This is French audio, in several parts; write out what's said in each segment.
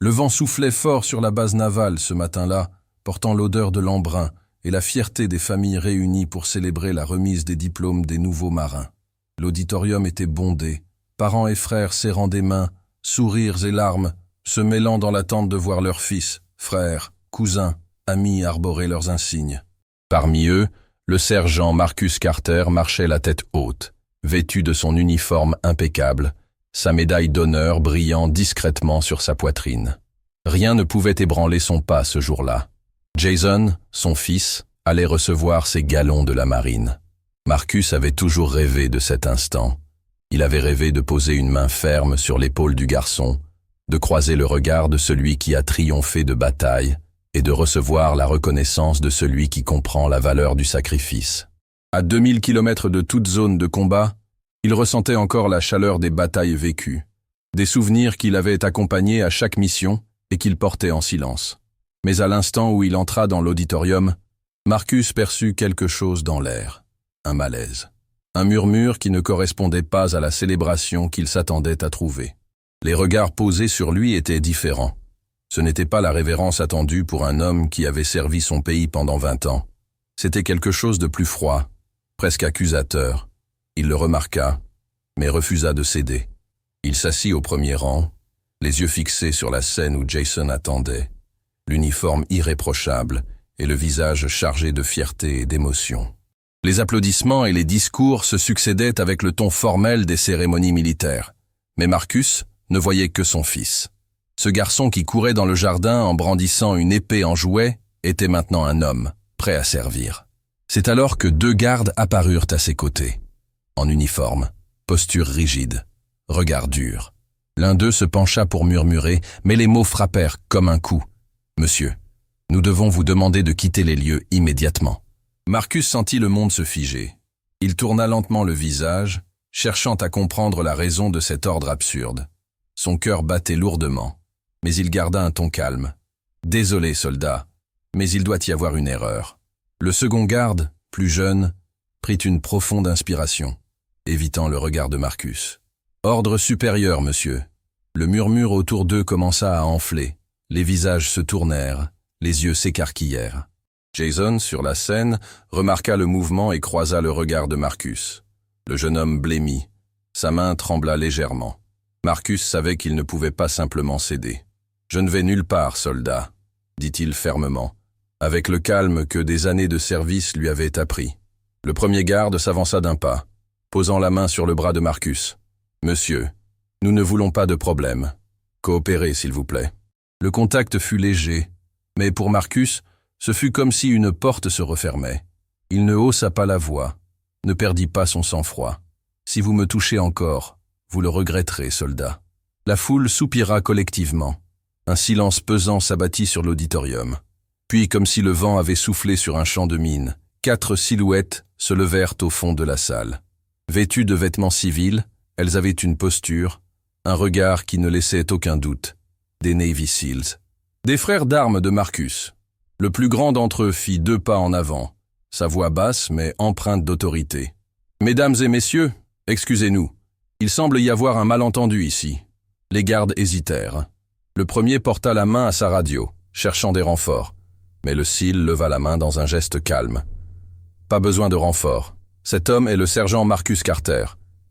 Le vent soufflait fort sur la base navale ce matin-là, portant l'odeur de l'embrun et la fierté des familles réunies pour célébrer la remise des diplômes des nouveaux marins. L'auditorium était bondé, parents et frères serrant des mains, sourires et larmes, se mêlant dans l'attente de voir leurs fils, frères, cousins, amis arborer leurs insignes. Parmi eux, le sergent Marcus Carter marchait la tête haute, vêtu de son uniforme impeccable, sa médaille d'honneur brillant discrètement sur sa poitrine. Rien ne pouvait ébranler son pas ce jour-là. Jason, son fils, allait recevoir ses galons de la marine. Marcus avait toujours rêvé de cet instant. Il avait rêvé de poser une main ferme sur l'épaule du garçon, de croiser le regard de celui qui a triomphé de bataille et de recevoir la reconnaissance de celui qui comprend la valeur du sacrifice. À 2000 kilomètres de toute zone de combat, il ressentait encore la chaleur des batailles vécues, des souvenirs qu'il avait accompagnés à chaque mission et qu'il portait en silence. Mais à l'instant où il entra dans l'auditorium, Marcus perçut quelque chose dans l'air, un malaise, un murmure qui ne correspondait pas à la célébration qu'il s'attendait à trouver. Les regards posés sur lui étaient différents. Ce n'était pas la révérence attendue pour un homme qui avait servi son pays pendant 20 ans. C'était quelque chose de plus froid, presque accusateur. Il le remarqua, mais refusa de céder. Il s'assit au premier rang, les yeux fixés sur la scène où Jason attendait, l'uniforme irréprochable et le visage chargé de fierté et d'émotion. Les applaudissements et les discours se succédaient avec le ton formel des cérémonies militaires. Mais Marcus ne voyait que son fils. Ce garçon qui courait dans le jardin en brandissant une épée en jouet était maintenant un homme, prêt à servir. C'est alors que 2 gardes apparurent à ses côtés. En uniforme, posture rigide, regard dur. L'un d'eux se pencha pour murmurer, mais les mots frappèrent comme un coup. « Monsieur, nous devons vous demander de quitter les lieux immédiatement. » Marcus sentit le monde se figer. Il tourna lentement le visage, cherchant à comprendre la raison de cet ordre absurde. Son cœur battait lourdement, mais il garda un ton calme. « Désolé, soldat, mais il doit y avoir une erreur. » Le second garde, plus jeune, prit une profonde inspiration, évitant le regard de Marcus. « Ordre supérieur, monsieur. » Le murmure autour d'eux commença à enfler. Les visages se tournèrent, les yeux s'écarquillèrent. Jason, sur la scène, remarqua le mouvement et croisa le regard de Marcus. Le jeune homme blêmit. Sa main trembla légèrement. Marcus savait qu'il ne pouvait pas simplement céder. « Je ne vais nulle part, soldat, » dit-il fermement, avec le calme que des années de service lui avaient appris. Le premier garde s'avança d'un pas, posant la main sur le bras de Marcus. « Monsieur, nous ne voulons pas de problème. Coopérez, s'il vous plaît. » Le contact fut léger, mais pour Marcus, ce fut comme si une porte se refermait. Il ne haussa pas la voix, ne perdit pas son sang-froid. « Si vous me touchez encore, vous le regretterez, soldat. » La foule soupira collectivement. Un silence pesant s'abattit sur l'auditorium. Puis, comme si le vent avait soufflé sur un champ de mine, 4 silhouettes se levèrent au fond de la salle. Vêtues de vêtements civils, elles avaient une posture, un regard qui ne laissait aucun doute. Des Navy Seals. Des frères d'armes de Marcus. Le plus grand d'entre eux fit 2 pas en avant, sa voix basse mais empreinte d'autorité. « Mesdames et messieurs, excusez-nous. Il semble y avoir un malentendu ici. » Les gardes hésitèrent. Le premier porta la main à sa radio, cherchant des renforts, mais le SEAL leva la main dans un geste calme. « Pas besoin de renforts. Cet homme est le sergent Marcus Carter.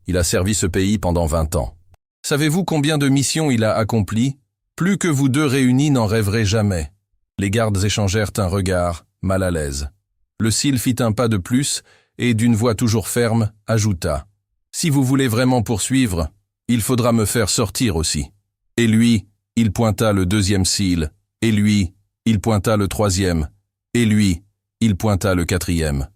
Il a servi ce pays pendant 20 ans. Savez-vous combien de missions il a accomplies ? Plus que vous 2 réunis n'en rêverez jamais. » Les gardes échangèrent un regard, mal à l'aise. Le SEAL fit un pas de plus et, d'une voix toujours ferme, ajouta « Si vous voulez vraiment poursuivre, il faudra me faire sortir aussi. » Et lui, il pointa le 2e SEAL. Et lui, il pointa le 3e. Et lui, il pointa le 4e.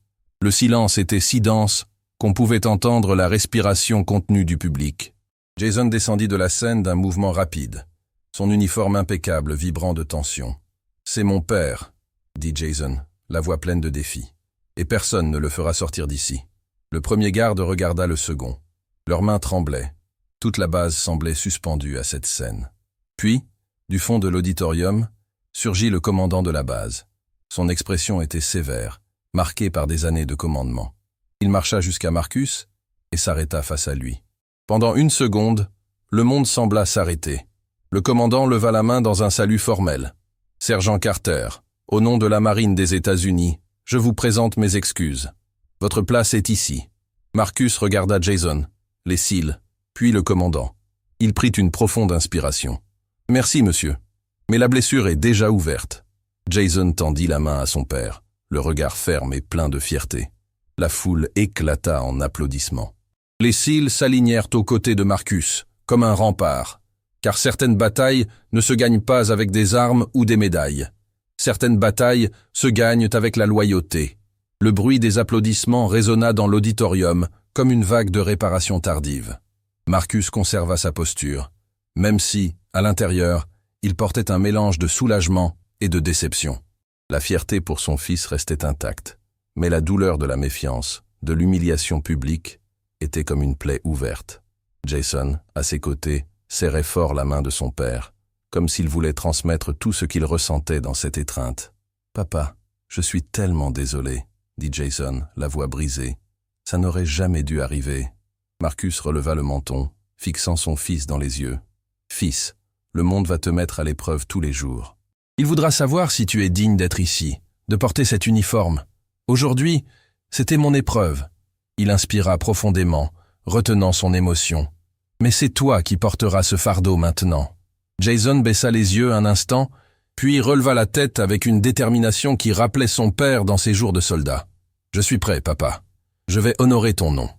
Le silence était si dense qu'on pouvait entendre la respiration contenue du public. Jason descendit de la scène d'un mouvement rapide, son uniforme impeccable vibrant de tension. « C'est mon père, » dit Jason, la voix pleine de défi. « Et personne ne le fera sortir d'ici. » Le premier garde regarda le second. Leurs mains tremblaient. Toute la base semblait suspendue à cette scène. Puis, du fond de l'auditorium, surgit le commandant de la base. Son expression était sévère, marquée par des années de commandement. Il marcha jusqu'à Marcus et s'arrêta face à lui. Pendant 1 seconde, le monde sembla s'arrêter. Le commandant leva la main dans un salut formel. « Sergent Carter, au nom de la marine des États-Unis, je vous présente mes excuses. Votre place est ici. » Marcus regarda Jason, les cils, puis le commandant. Il prit une profonde inspiration. « Merci, monsieur. Mais la blessure est déjà ouverte. » Jason tendit la main à son père, le regard ferme et plein de fierté. La foule éclata en applaudissements. Les cils s'alignèrent aux côtés de Marcus, comme un rempart, car certaines batailles ne se gagnent pas avec des armes ou des médailles. Certaines batailles se gagnent avec la loyauté. Le bruit des applaudissements résonna dans l'auditorium comme une vague de réparation tardive. Marcus conserva sa posture, même si, à l'intérieur, il portait un mélange de soulagement et de déception. La fierté pour son fils restait intacte, mais la douleur de la méfiance, de l'humiliation publique, était comme une plaie ouverte. Jason, à ses côtés, serrait fort la main de son père, comme s'il voulait transmettre tout ce qu'il ressentait dans cette étreinte. « Papa, je suis tellement désolé, » dit Jason, la voix brisée. « Ça n'aurait jamais dû arriver. » Marcus releva le menton, fixant son fils dans les yeux. « Fils, le monde va te mettre à l'épreuve tous les jours. Il voudra savoir si tu es digne d'être ici, de porter cet uniforme. Aujourd'hui, c'était mon épreuve. » Il inspira profondément, retenant son émotion. « Mais c'est toi qui porteras ce fardeau maintenant. » Jason baissa les yeux un instant, puis releva la tête avec une détermination qui rappelait son père dans ses jours de soldat. « Je suis prêt, papa. Je vais honorer ton nom. »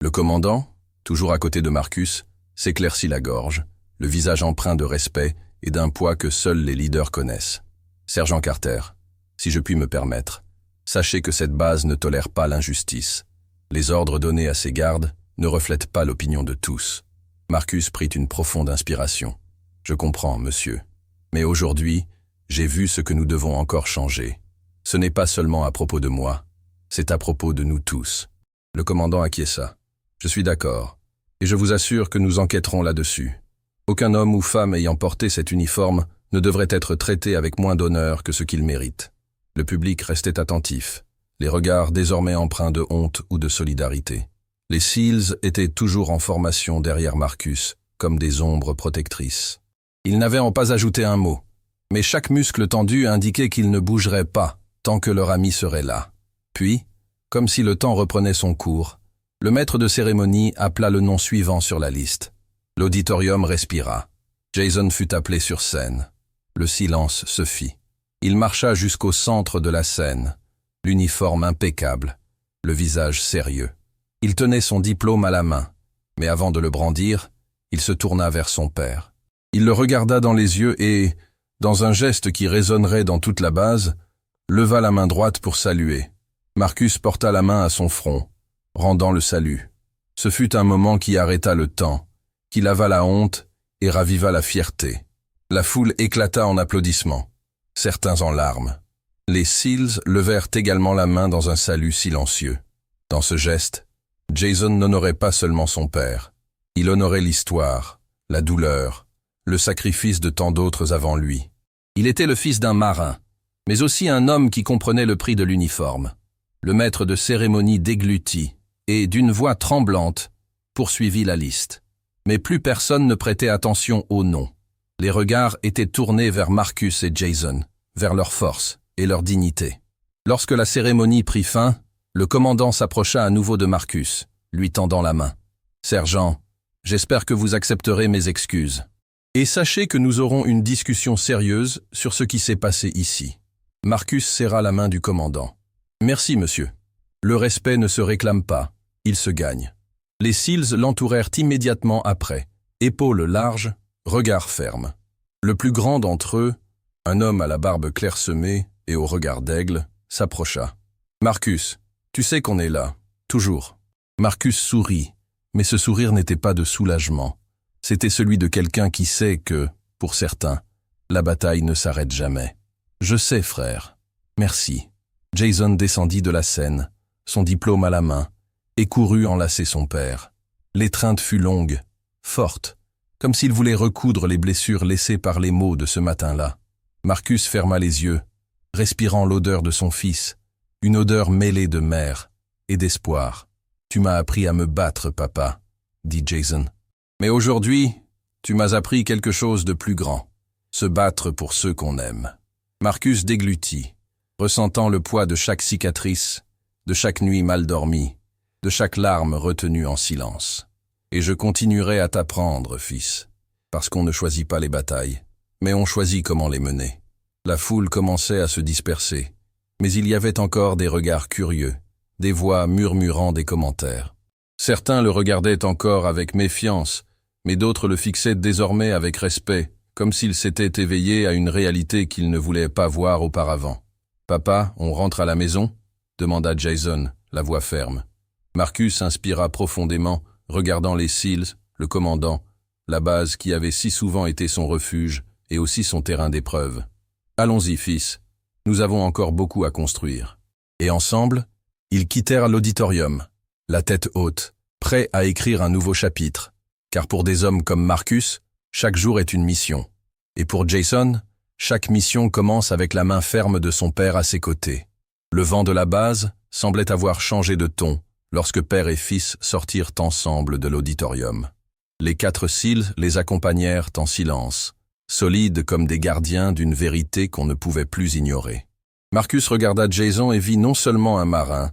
Le commandant, toujours à côté de Marcus, s'éclaircit la gorge, le visage empreint de respect et d'un poids que seuls les leaders connaissent. « Sergent Carter, si je puis me permettre, sachez que cette base ne tolère pas l'injustice. Les ordres donnés à ses gardes ne reflètent pas l'opinion de tous. » Marcus prit une profonde inspiration. « Je comprends, monsieur. Mais aujourd'hui, j'ai vu ce que nous devons encore changer. Ce n'est pas seulement à propos de moi, c'est à propos de nous tous. » Le commandant acquiesça. « Je suis d'accord, et je vous assure que nous enquêterons là-dessus. Aucun homme ou femme ayant porté cet uniforme ne devrait être traité avec moins d'honneur que ce qu'il mérite. » Le public restait attentif, les regards désormais empreints de honte ou de solidarité. Les SEALs étaient toujours en formation derrière Marcus, comme des ombres protectrices. Ils n'avaient en pas ajouté un mot, mais chaque muscle tendu indiquait qu'ils ne bougeraient pas tant que leur ami serait là. Puis, comme si le temps reprenait son cours, le maître de cérémonie appela le nom suivant sur la liste. L'auditorium respira. Jason fut appelé sur scène. Le silence se fit. Il marcha jusqu'au centre de la scène, l'uniforme impeccable, le visage sérieux. Il tenait son diplôme à la main, mais avant de le brandir, il se tourna vers son père. Il le regarda dans les yeux et, dans un geste qui résonnerait dans toute la base, leva la main droite pour saluer. Marcus porta la main à son front, rendant le salut. Ce fut un moment qui arrêta le temps, qui lava la honte et raviva la fierté. La foule éclata en applaudissements, certains en larmes. Les SEALs levèrent également la main dans un salut silencieux. Dans ce geste, Jason n'honorait pas seulement son père. Il honorait l'histoire, la douleur, le sacrifice de tant d'autres avant lui. Il était le fils d'un marin, mais aussi un homme qui comprenait le prix de l'uniforme. Le maître de cérémonie déglutit et, d'une voix tremblante, poursuivit la liste. Mais plus personne ne prêtait attention au nom. Les regards étaient tournés vers Marcus et Jason, vers leur force et leur dignité. Lorsque la cérémonie prit fin, le commandant s'approcha à nouveau de Marcus, lui tendant la main. « Sergent, j'espère que vous accepterez mes excuses. Et sachez que nous aurons une discussion sérieuse sur ce qui s'est passé ici. » Marcus serra la main du commandant. « Merci, monsieur. Le respect ne se réclame pas, il se gagne. » Les SEALs l'entourèrent immédiatement après, épaules larges, regard ferme. Le plus grand d'entre eux, un homme à la barbe clairsemée et au regard d'aigle, s'approcha. « Marcus, tu sais qu'on est là, toujours. » Marcus sourit, mais ce sourire n'était pas de soulagement. C'était celui de quelqu'un qui sait que, pour certains, la bataille ne s'arrête jamais. « Je sais, frère. Merci. » Jason descendit de la scène, son diplôme à la main, et courut enlacer son père. L'étreinte fut longue, forte, comme s'il voulait recoudre les blessures laissées par les mots de ce matin-là. Marcus ferma les yeux, respirant l'odeur de son fils, une odeur mêlée de mère et d'espoir. « Tu m'as appris à me battre, papa, » dit Jason. « Mais aujourd'hui, Tu m'as appris quelque chose de plus grand. Se battre pour ceux qu'on aime. Marcus déglutit, ressentant le poids de chaque cicatrice, de chaque nuit mal dormie, de chaque larme retenue en silence. Et je continuerai à t'apprendre, fils, parce qu'on ne choisit pas les batailles, mais on choisit comment les mener. La foule commençait à se disperser, mais il y avait encore des regards curieux, des voix murmurant des commentaires. Certains le regardaient encore avec méfiance, mais d'autres le fixaient désormais avec respect, comme s'il s'était éveillé à une réalité qu'il ne voulait pas voir auparavant. « Papa, on rentre à la maison ?» demanda Jason, la voix ferme. Marcus inspira profondément, regardant les Seals, le commandant, la base qui avait si souvent été son refuge et aussi son terrain d'épreuve. « Allons-y, fils, nous avons encore beaucoup à construire. » Et ensemble, ils quittèrent l'auditorium, la tête haute, prêts à écrire un nouveau chapitre, car pour des hommes comme Marcus, chaque jour est une mission. Et pour Jason, chaque mission commence avec la main ferme de son père à ses côtés. Le vent de la base semblait avoir changé de ton lorsque père et fils sortirent ensemble de l'auditorium. Les 4 Seals les accompagnèrent en silence, solides comme des gardiens d'une vérité qu'on ne pouvait plus ignorer. Marcus regarda Jason et vit non seulement un marin,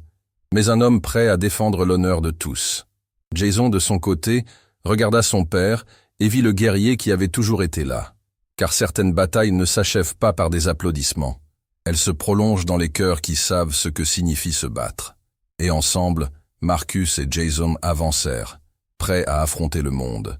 mais un homme prêt à défendre l'honneur de tous. Jason, de son côté, regarda son père et vit le guerrier qui avait toujours été là. Car certaines batailles ne s'achèvent pas par des applaudissements. Elles se prolongent dans les cœurs qui savent ce que signifie se battre. Et ensemble, Marcus et Jason avancèrent, prêts à affronter le monde.